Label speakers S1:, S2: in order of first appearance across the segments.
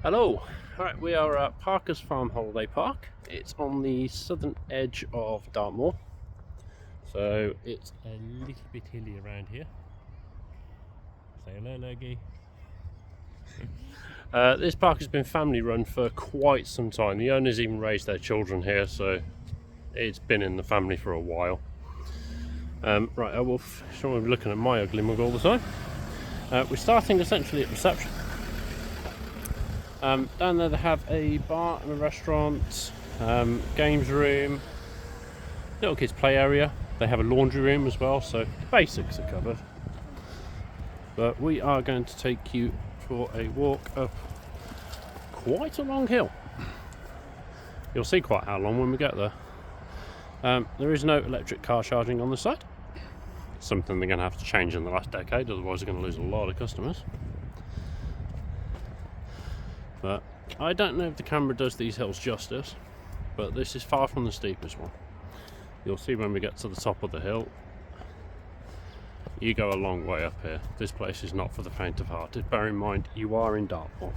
S1: Hello, right, we are at Parker's Farm Holiday Park. It's on the southern edge of Dartmoor, so it's a little bit hilly around here. Say hello, Logie. This park has been family run for quite some time. The owners even raised their children here, so it's been in the family for a while. Right, I will show you looking at my ugly mug all the time. We're starting essentially at reception. Down there they have a bar and a restaurant, games room, little kids play area. They have a laundry room as well, so the basics are covered. But we are going to take you for a walk up quite a long hill. You'll see quite how long when we get there. There is no electric car charging on the side. Something they're going to have to change in the last decade, otherwise they're going to lose a lot of customers. But I don't know if the camera does these hills justice, but this is far from the steepest one. You'll see when we get to the top of the hill, you go a long way up here. This place is not for the faint of heart. Bear in mind, you are in Dartmoor.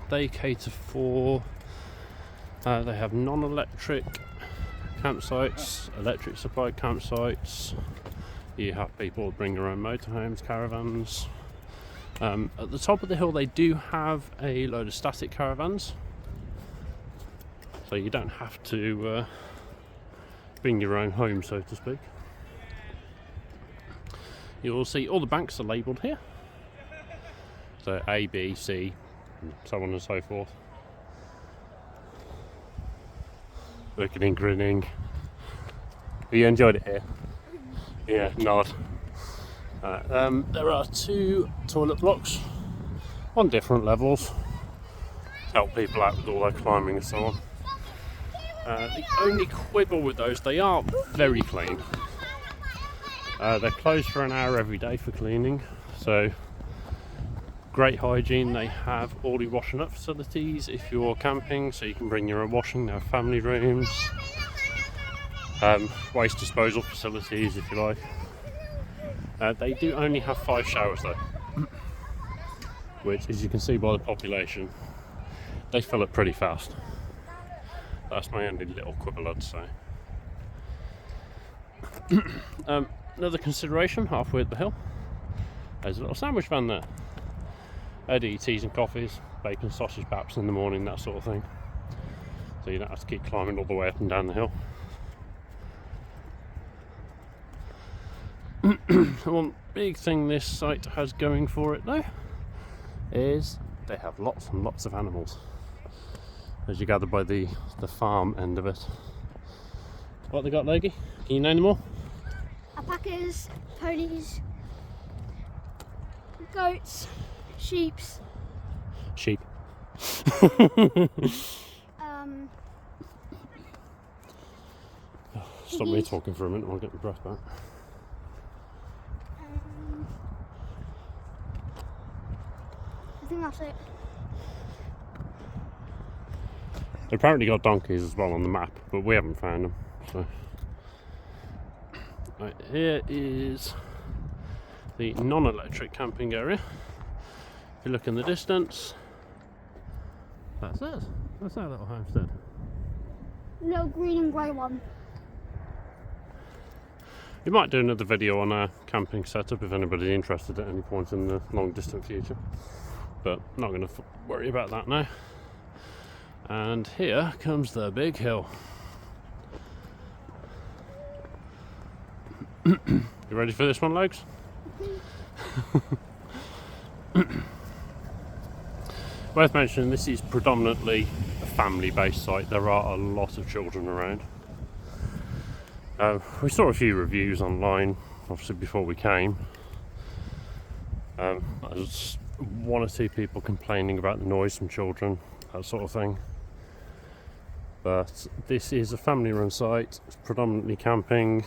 S1: They cater for, they have non-electric campsites, electric supplied campsites. You have people bring their own motorhomes, caravans. At the top of the hill they do have a load of static caravans, so you don't have to bring your own home, so to speak. You'll see all the banks are labelled here, so A, B, C, and so on and so forth. Looking and grinning. You enjoyed it here? Yeah, nod. There are two toilet blocks on different levels to help people out with all their climbing and so on. The only quibble with those, they are very clean. They're closed for an hour every day for cleaning, so great hygiene. They have all the washing up facilities if you're camping, so you can bring your own washing. They have family rooms, waste disposal facilities if you like. They do only have 5 showers though, which, as you can see by the population, they fill up pretty fast. That's my only little quibble, I'd say. Another consideration halfway up the hill, there's a little sandwich van there. They do teas and coffees, bacon, sausage, baps in the morning, that sort of thing. So you don't have to keep climbing all the way up and down the hill. One big thing this site has going for it though is they have lots and lots of animals, as you gather by the farm end of it. What they got, Logie? Can you name them all?
S2: Alpacas, ponies, goats, sheep.
S1: Sheep. Stop me talking for a minute, I'll get my breath back.
S2: I think that's it.
S1: They apparently got donkeys as well on the map, but we haven't found them. So, right, here is the non-electric camping area. If you look in the distance, that's it. That's our little homestead.
S2: Little green and grey one.
S1: We might do another video on our camping setup if anybody's interested at any point in the long distant future, but not going to worry about that now. And here comes the big hill. You ready for this one, Legs? Worth mentioning, this is predominantly a family-based site. There are a lot of children around. We saw a few reviews online, obviously, before we came. There's 1 or 2 people complaining about the noise from children, that sort of thing. But this is a family-run site. It's predominantly camping.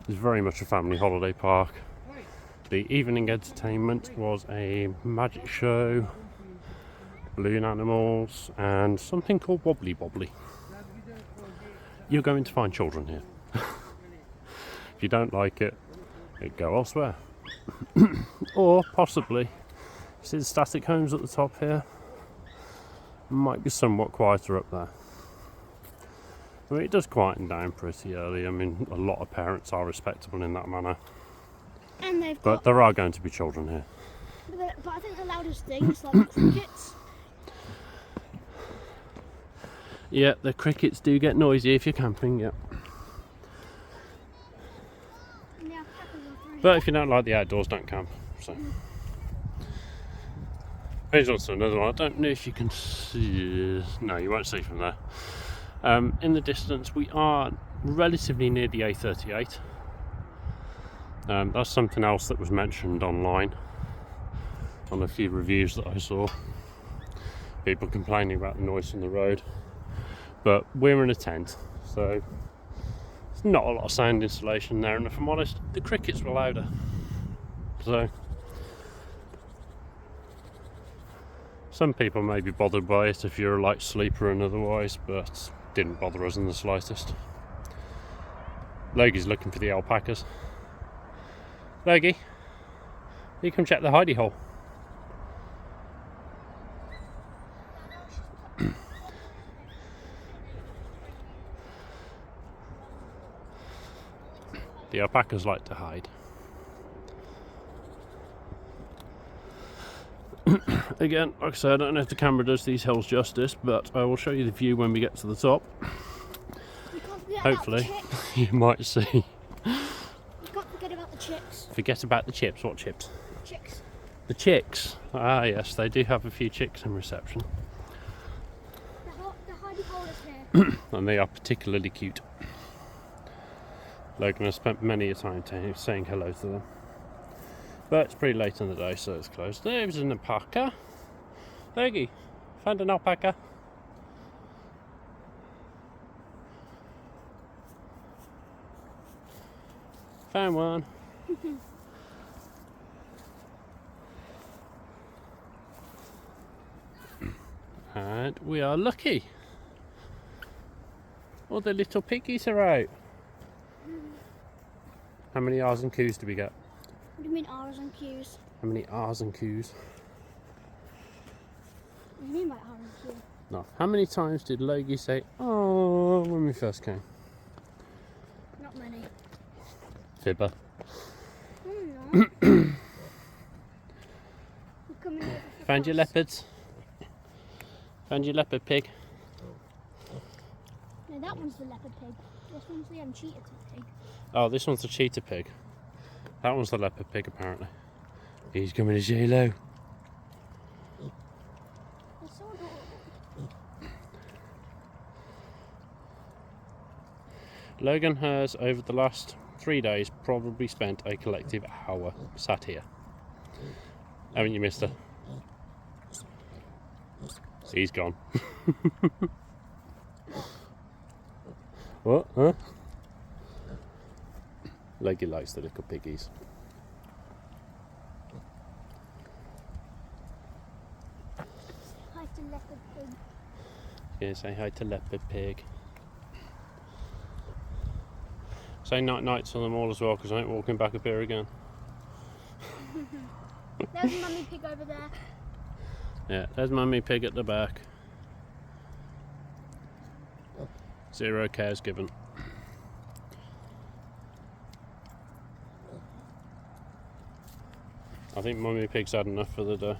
S1: It's very much a family holiday park. The evening entertainment was a magic show, balloon animals, and something called Wobbly Bobbly. You're going to find children here. If you don't like it, go elsewhere. Or possibly See the static homes at the top here? Might be somewhat quieter up there. I mean, it does quieten down pretty early. I mean, a lot of parents are respectable in that manner.
S2: And they've
S1: But
S2: got.
S1: there are going to be children here.
S2: But I think the loudest thing is like crickets.
S1: Yeah, the crickets do get noisy if you're camping, yeah.
S2: And the alpacas are very.
S1: But if you don't like the outdoors, don't camp. So. There's also another one. I don't know if you can see. No, you won't see from there. In the distance, we are relatively near the A38. That's something else that was mentioned online on a few reviews that I saw. People complaining about the noise on the road. But we're in a tent, so there's not a lot of sound insulation there, and if I'm honest, the crickets were louder. So some people may be bothered by it if you're a light sleeper and otherwise, but didn't bother us in the slightest. Logie's looking for the alpacas. Logie, you come check the hidey hole. The alpacas like to hide. Again, like I said, I don't know if the camera does these hills justice, but I will show you the view when we get to the top.
S2: You can't forget
S1: Hopefully,
S2: about the chicks.
S1: you might see.
S2: You can't forget about the chicks.
S1: Forget about the chips. What chips?
S2: Chicks.
S1: The chicks. Ah, yes, they do have a few chicks in reception,
S2: The hidey hole is here.
S1: and they are particularly cute. Logan has spent many a time saying hello to them. But it's pretty late in the day, so it's closed. There's an alpaca. Logie, found an alpaca. Found one. And we are lucky. All the little piggies are out. How many R's and Q's do we get?
S2: What do you mean R's and Q's?
S1: How many R's and Q's?
S2: What do you mean by R and Q?
S1: No. How many times did Logie say, "Oh," when we first came?
S2: Not many.
S1: Fibber.
S2: No. We're coming over for
S1: Found your
S2: class.
S1: leopards? Found your leopard pig?
S2: No, that one's the leopard pig. This one's the cheetah pig.
S1: Oh, this one's the cheetah pig. That one's the leopard pig, apparently. He's coming to say hello.
S2: They're so adorable.
S1: Logan has, over the last 3 days, probably spent a collective hour sat here. Haven't you, mister? He's gone. What? Huh? Logie likes the little piggies.
S2: Hi to leopard pig.
S1: Yeah, say hi to leopard pig. Say night night to them all as well, because I ain't walking back up here again.
S2: There's mummy pig over there.
S1: Yeah, there's mummy pig at the back. 0 cares given. I think mummy pig's had enough for the day.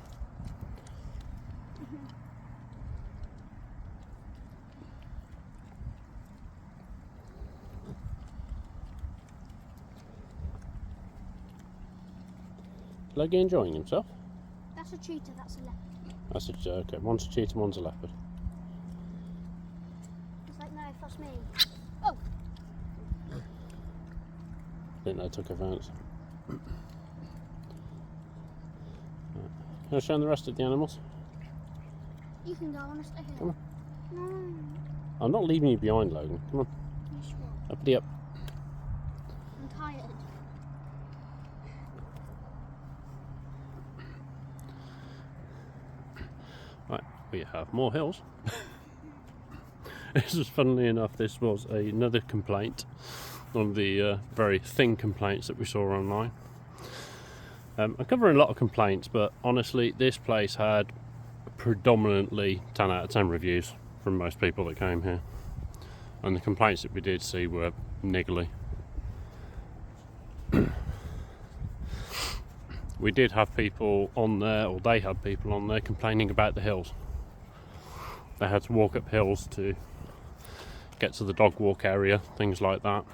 S1: Logie enjoying himself?
S2: That's a cheetah, that's a leopard.
S1: That's a okay. One's a cheetah, one's a leopard.
S2: It's like, no, that's me. Oh!
S1: I think they took offence. Can I show them the rest of the animals?
S2: You can go, I want to stay here.
S1: Come
S2: No.
S1: I'm not leaving you behind, Logan. Come on,
S2: You sure?
S1: uppity up.
S2: I'm tired.
S1: Right, we have more hills. This was, funnily enough, this was another complaint, one of the very thin complaints that we saw online. I'm covering a lot of complaints, but honestly, this place had predominantly 10 out of 10 reviews from most people that came here. And the complaints that we did see were niggly. We did have people on there, or they had people on there complaining about the hills. They had to walk up hills to get to the dog walk area, things like that.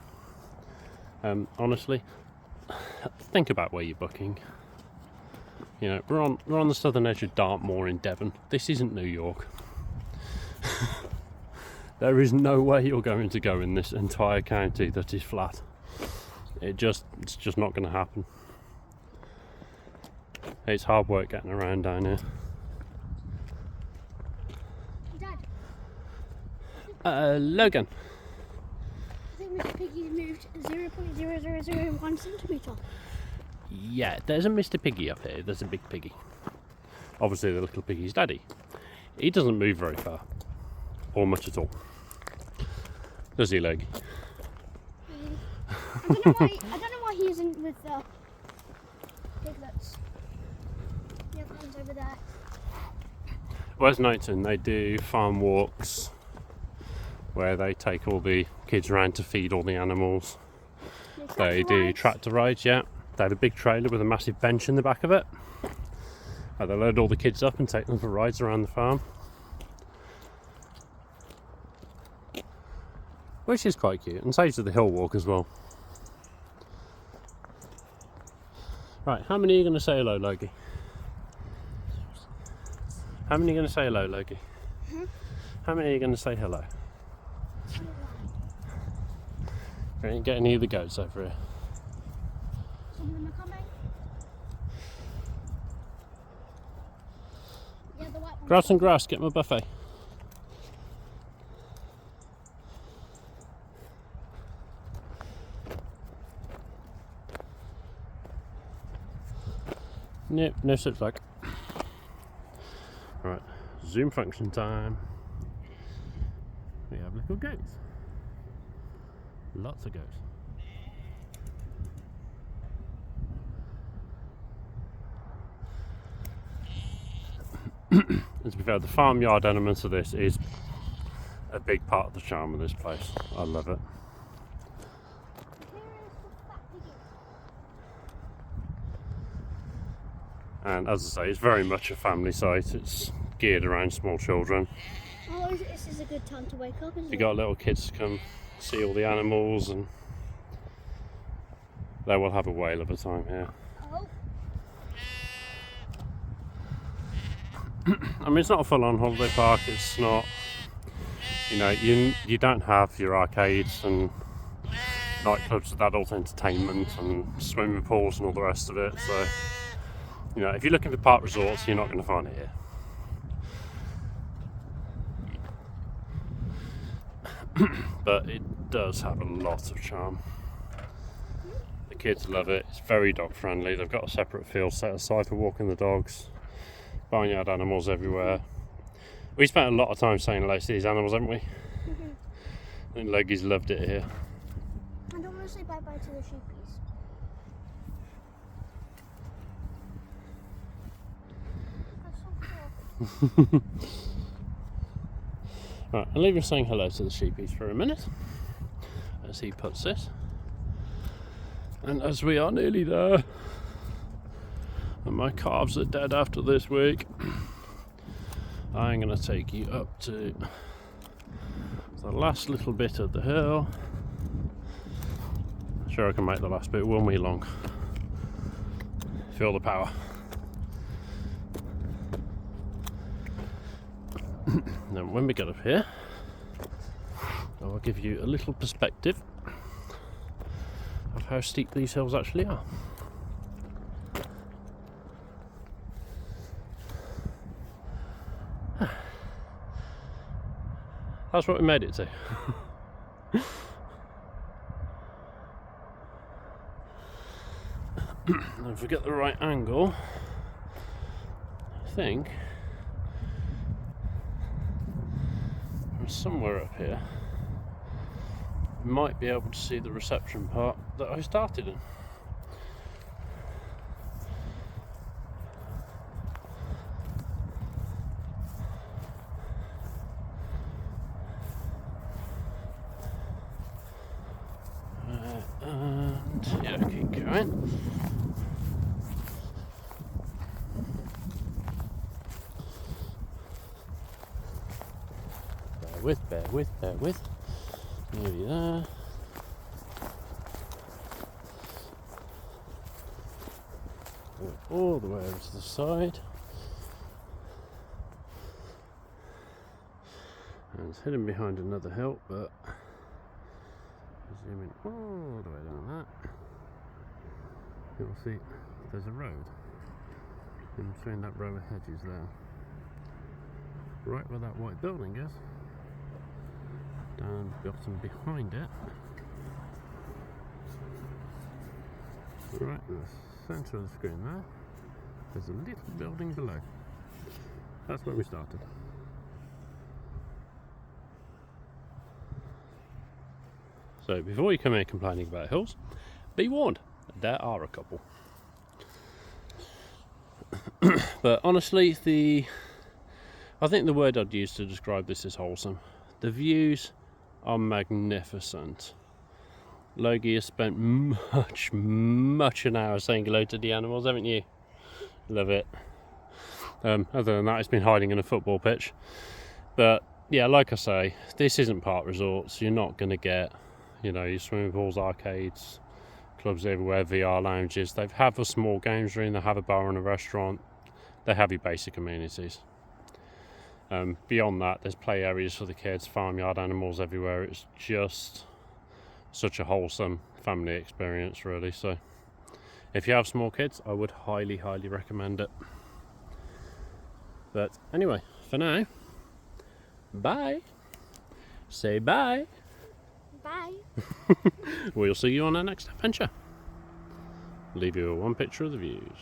S1: Honestly, think about where you're booking. You know, we're on the southern edge of Dartmoor in Devon. This isn't New York. There is no way you're going to go in this entire county that is flat. It's just not going to happen. It's hard work getting around down here.
S2: Dad,
S1: Logan.
S2: I think Mr. Piggy's moved 0.0001 centimetre.
S1: Yeah, there's a Mr. Piggy up here. There's a big piggy. Obviously, the little piggy's daddy. He doesn't move very far, or much at all. Does he, Logie?
S2: I don't know why he isn't with the piglets. The other one's over there.
S1: West Knighton, they do farm walks where they take all the kids around to feed all the animals. They do tractor rides, yeah. They have a big trailer with a massive bench in the back of it. They load all the kids up and take them for rides around the farm. Which is quite cute, and saves to the hill walk as well. Right, how many are you going to say hello, Logie? How many are you going to say hello, Logie? How many are you going to say hello? We ain't getting any of the goats over here.
S2: Some of them are coming. Yeah, the white one.
S1: Grab some grass, get my buffet. Nope, no such luck. Alright, zoom function time. We have little goats. Lots of goats. And to be fair, the farmyard element of this is a big part of the charm of this place. I love it. And as I say, it's very much a family site. It's geared around small children.
S2: Oh, this is a good time to wake up, isn't
S1: You
S2: it?
S1: got little kids to come see all the animals, and they will have a whale of a time here.
S2: Oh,
S1: I mean, it's not a full-on holiday park. It's not, you know, you don't have your arcades and nightclubs with adult entertainment and swimming pools and all the rest of it. So, you know, if you're looking for park resorts, you're not going to find it here. But it does have a lot of charm. The kids love it. It's very dog friendly. They've got a separate field set aside for walking the dogs. Barnyard animals everywhere. We spent a lot of time saying hello to these animals, haven't we? I think Logie's loved it here.
S2: I don't want to say bye-bye to the sheepies. That's so cool.
S1: Right, I'll leave him saying hello to the sheepies for a minute as he puts this. And as we are nearly there, and my calves are dead after this week, I'm going to take you up to the last little bit of the hill. Sure, I can make the last bit 1 wee long. Feel the power. Then when we get up here, I'll give you a little perspective of how steep these hills actually are. That's what we made it to. And if we get the right angle, I think from somewhere up here we might be able to see the reception part that I started in. going. Bear with. Nearly there. Go all the way over to the side. And it's hidden behind another hill, but zooming all the way down that, you'll see there's a road in between that row of hedges there. Right where that white building is, down bottom behind it, right in the centre of the screen there, there's a little building below. That's where we started. So before you come here complaining about hills, be warned, there are a couple. But honestly, I think the word I'd use to describe this is wholesome. The views are magnificent. Logie has spent much an hour saying hello to the animals, haven't you? Love it. Other than that, it's been hiding in a football pitch. But yeah, like I say, this isn't park resorts. You're not going to get, your swimming pools, arcades, clubs everywhere, VR lounges. They have a small games room, they have a bar and a restaurant, they have your basic amenities. Beyond that, there's play areas for the kids, farmyard animals everywhere. It's just such a wholesome family experience, really. So if you have small kids, I would highly recommend it. But anyway, for now, bye. Say bye.
S2: Bye.
S1: We'll see you on our next adventure. Leave you one picture of the views.